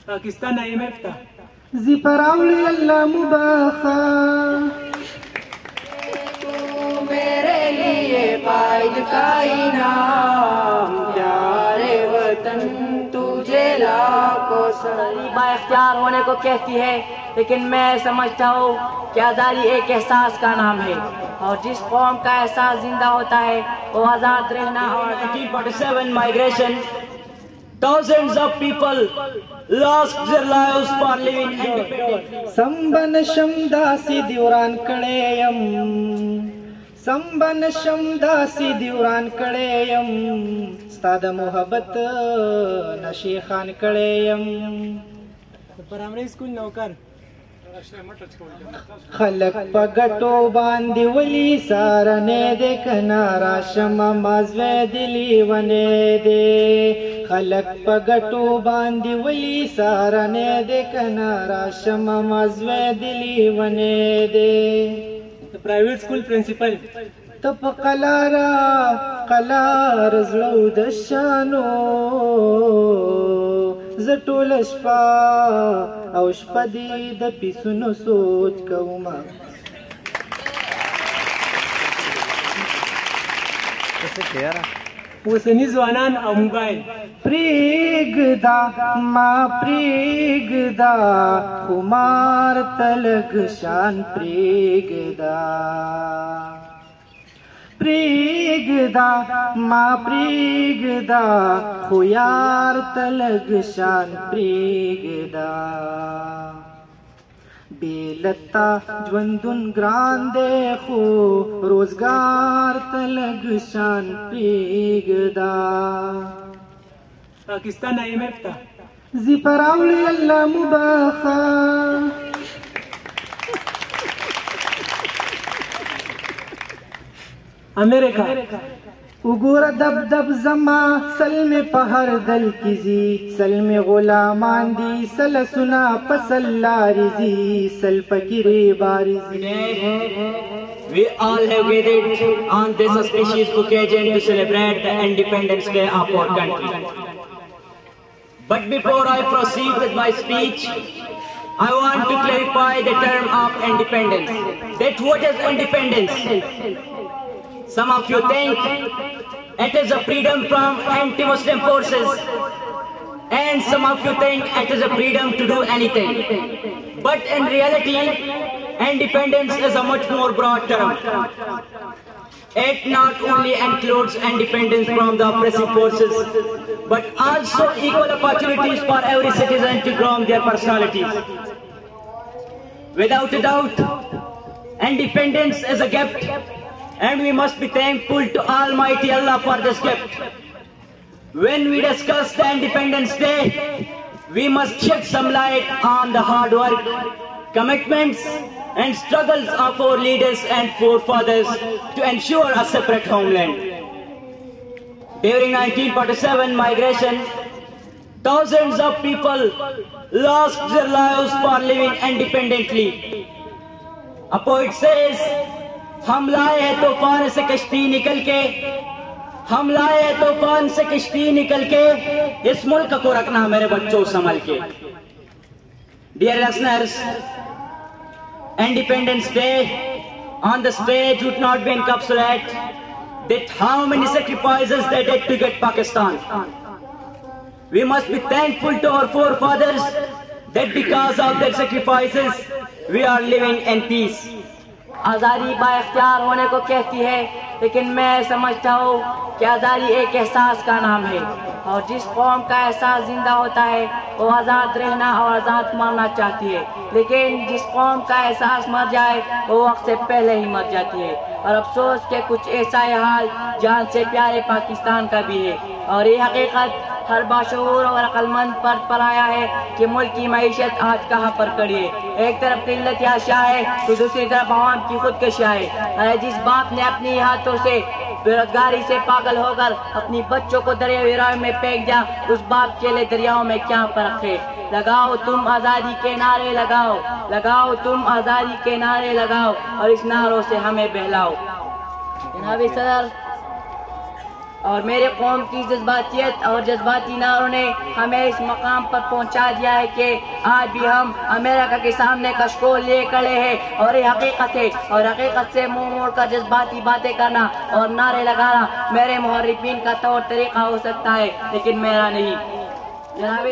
Pakistan IMF تا زپراولی اللہ مباخا تو میرے لیے قائد کا انعام، پیارے وطن تجھے لاکھوں سلام۔ با اختیار ہونے کو کہتی ہے، لیکن میں سمجھتا ہوں کہ آزادی ایک احساس کا نام ہے، اور جس قوم کا احساس زندہ ہوتا ہے وہ آزاد رہنا اور 1947 migration, thousands of people lost their lives for living independently. سمبن شمداسی دیوران کڑیم، سمبن شمداسی دیوران کڑیم، ستاد محبت نشی خان کڑیم۔ پرائمری سکول نوکر خلق پا گٹو باندی ولی سارنے دے کنارا شما مازوے دلی ونے دے، خلق پا گٹو باندی ولی سارنے دے کنارا شما مازوے دلی ونے دے۔ پرائیویٹ سکول پرنسپل تپ قلارا قلار زلو دشانو، زٹول شپا او شپا دی د پیسونو سوچ کوما۔ اوسنی ځوانان او موبایل پریگدا ما پریگدا خمار تلگ شان پریگدا، پریگدا ما پریگدا خویار تلگ شان پریگدا، بیلتا جوندن گران دے خو روزگار تلگ شان پریگدا۔ پاکستان IMF تا زپراولی اللہ مباخا امریکہ اگور دب دب زما سلم پہر دل کیزی، سلم غلامان دی سل سنا پسل لارزی، سل پکری بارزی۔ We all have gathered on this auspicious occasion to celebrate the Independence Day of our country. But before I proceed with my speech, I want to clarify the term of independence. That what is independence? Some of you think it is a freedom from anti-Muslim forces, and some of you think it is a freedom to do anything. But in reality, independence is a much more broad term. It not only includes independence from the oppressive forces, but also equal opportunities for every citizen to grow their personalities. Without a doubt, independence is a gift, and we must be thankful to Almighty Allah for this gift. When we discuss the Independence Day, we must shed some light on the hard work, commitments, and struggles of our leaders and forefathers to ensure a separate homeland. During 1947 migration, thousands of people lost their lives for living independently. A poet says, ہم لائے ہیں طوفان سے کشتی نکل کے، ہم لائے ہیں طوفان سے کشتی نکل کے، اس ملک کو رکھنا میرے بچوں سنبھل کے۔ Dear listeners, Independence Day on the stage would not be encapsulate that how many sacrifices they did to get Pakistan. We must be thankful to our forefathers that because of their sacrifices we are living in peace. آزادی با اختیار ہونے کو کہتی ہے، لیکن میں سمجھتا ہوں کہ آزادی ایک احساس کا نام ہے، اور جس قوم کا احساس زندہ ہوتا ہے وہ آزاد رہنا اور آزاد مرنا چاہتی ہے، لیکن جس قوم کا احساس مر جائے وہ وقت سے پہلے ہی مر جاتی ہے۔ اور افسوس کہ کچھ ایسا ہی حال جان سے پیارے پاکستان کا بھی ہے، اور یہ حقیقت ہر باشعور اور عقل مند فرد پر آیا ہے کہ ملک کی معیشت آج کہاں پر کڑی ہے۔ ایک طرف قلت اشیاء ہے تو دوسری طرف عوام کی خودکشی ہے۔ جس باپ نے اپنی ہاتھوں سے بےروزگاری سے پاگل ہو کر اپنی بچوں کو دریا ویرائی میں پھینک دیا، اس باپ کے لیے دریاؤں میں کیا فرق ہے؟ لگاؤ تم آزادی کے نعرے لگاؤ، لگاؤ تم آزادی کے نعرے لگاؤ، اور اس نعروں سے ہمیں بہلاؤ۔ جناب صدر، اور میرے قوم کی جذباتیت اور جذباتی نعروں نے ہمیں اس مقام پر پہنچا دیا ہے کہ آج بھی ہم امریکہ کے سامنے کشکول لیے کھڑے ہیں، اور یہ حقیقت ہے، اور حقیقت سے منہ موڑ کر جذباتی باتیں کرنا اور نعرے لگانا میرے محرفین کا طور طریقہ ہو سکتا ہے، لیکن میرا نہیں۔ جناب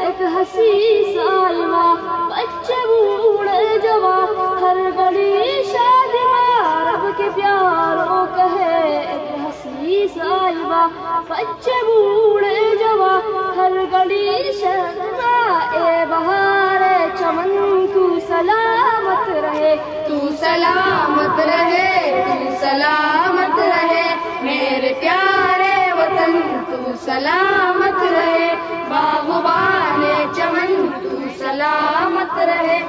ایک حسین سالما بچے بوڑھے جوان ہر گلی شادیاں رب کے پیاروں کہے، ایک حسین سالما بچے بوڑھے جوان ہر گلی شادیاں، اے بہار چمن تو سلامت رہے، تو سلامت رہے، تو سلامت رہے میرے پیارے وطن، تو سلامت رہے باغبان چمن، تو سلامت رہے۔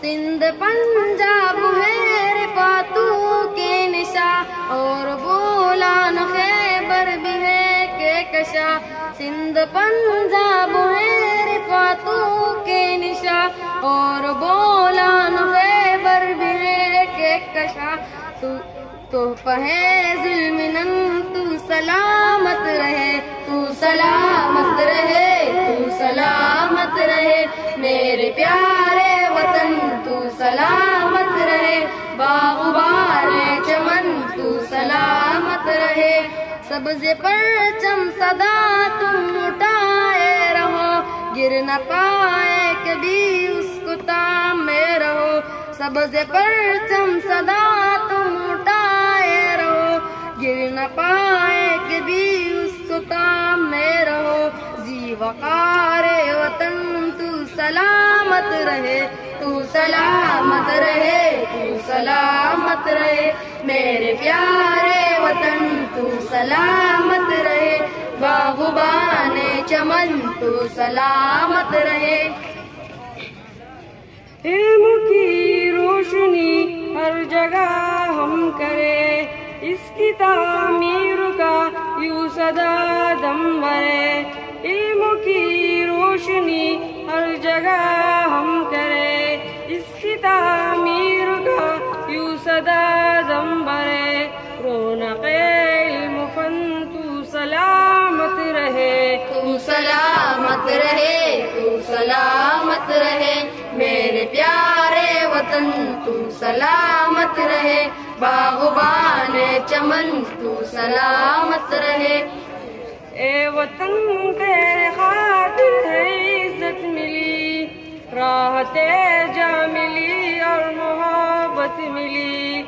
سندھ پنجاب ہے رفاتوں کے نشاں، اور بولان خیبر بھی ہے کہ کشا، سندھ پنجاب ہے رفاتوں کے نشاں، اور بولان خیبر بھی ہے کہ کشا، تو پہے ظلم نن، تو سلامت رہے، تو سلامت رہے، تو سلامت رہے میرے پیارے وطن، تو سلامت رہے باغبان چمن، تو سلامت رہے۔ سبز پرچم صدا تم اٹھائے رہو، گر نہ پائے کبھی اس کو تامے رہو، سبز پرچم صدا تم اٹھائے رہو، گر نہ پائے کبھی اس کو تامے رہو، زی وقار وطن تو سلامت رہے، تو سلامت رہے، تو سلامت رہے میرے پیارے وطن، تو سلامت رہے باغبان چمن، تو سلامت رہے۔ علم کی روشنی ہر جگہ ہم کرے، اس کی تعمیر کا یوں صدا دم بھرے، علم کی روشنی ہر جگہ ہم کرے، اس کی تعمیر کا یوں صدا دم بھرے، رونق علم فن تو سلامت رہے، تو سلامت رہے، تو سلامت رہے میرے پیارے وطن، تو سلامت رہے باغبان چمن، تو سلامت رہے۔ اے وطن تیرے خاطر ہے عزت ملی، راحت جا ملی اور محبت ملی،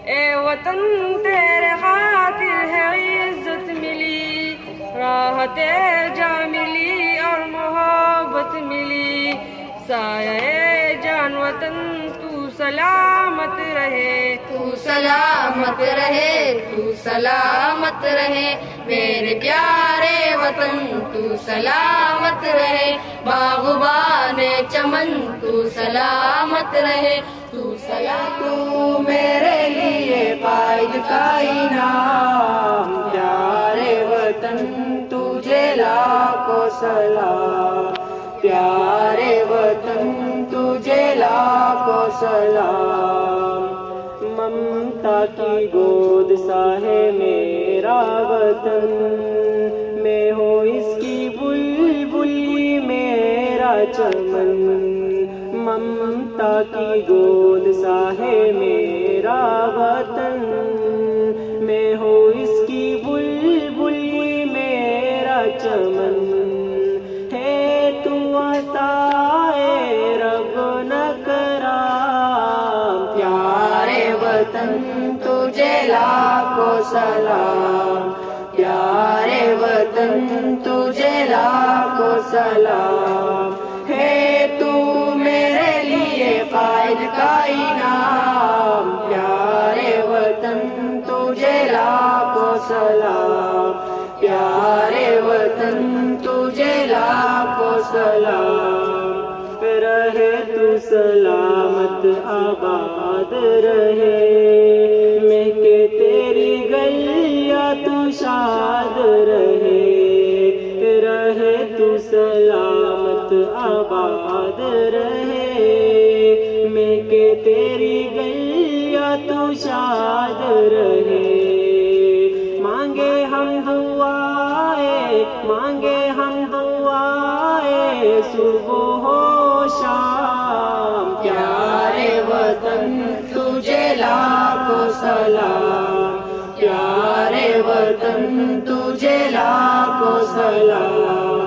اے وطن تیرے خاطر ہے عزت ملی، راحت جا ملی اور محبت ملی، سایہ جان وطن تو سلامت رہے، تو سلامت رہے، تو سلامت رہے میرے پیارے وطن، تو سلامت رہے باغبان چمن، تو سلامت رہے، تو تو میرے لیے قائد کا انعام، پیارے وطن تجھے لاکھوں سلام، پیارے وطن تجھے لاکھوں سلام، ممتا کی گود سا ہے میرا وطن، میں ہوں اس کی بلبلی میرا چمن، ممتا کی گود سا ہے میرا وطن، میں ہوں اس کی بلبلی میرا چمن، ہے تو عطائے رب نہ کرام، پیارے وطن تجھے لاکھوں سلام، پیارے وطن تجھے لاکھوں سلام، ہے تو میرے لیے قائد کا انعام، پیارے وطن تجھے لاکھوں سلام، پیارے وطن تجھے لاکھوں سلام، رہے تو سلامت آباد رہے، مہکے تیری گلیاں تو شاد رہے، رہے تو سلامت آباد رہے، کہ تیری گلیاں تو شاد رہے. مانگے ہم دعائیں صبح و شام. پیارے وطن تجھے لاکھوں سلام. پیارے وطن تجھے لاکھوں سلام.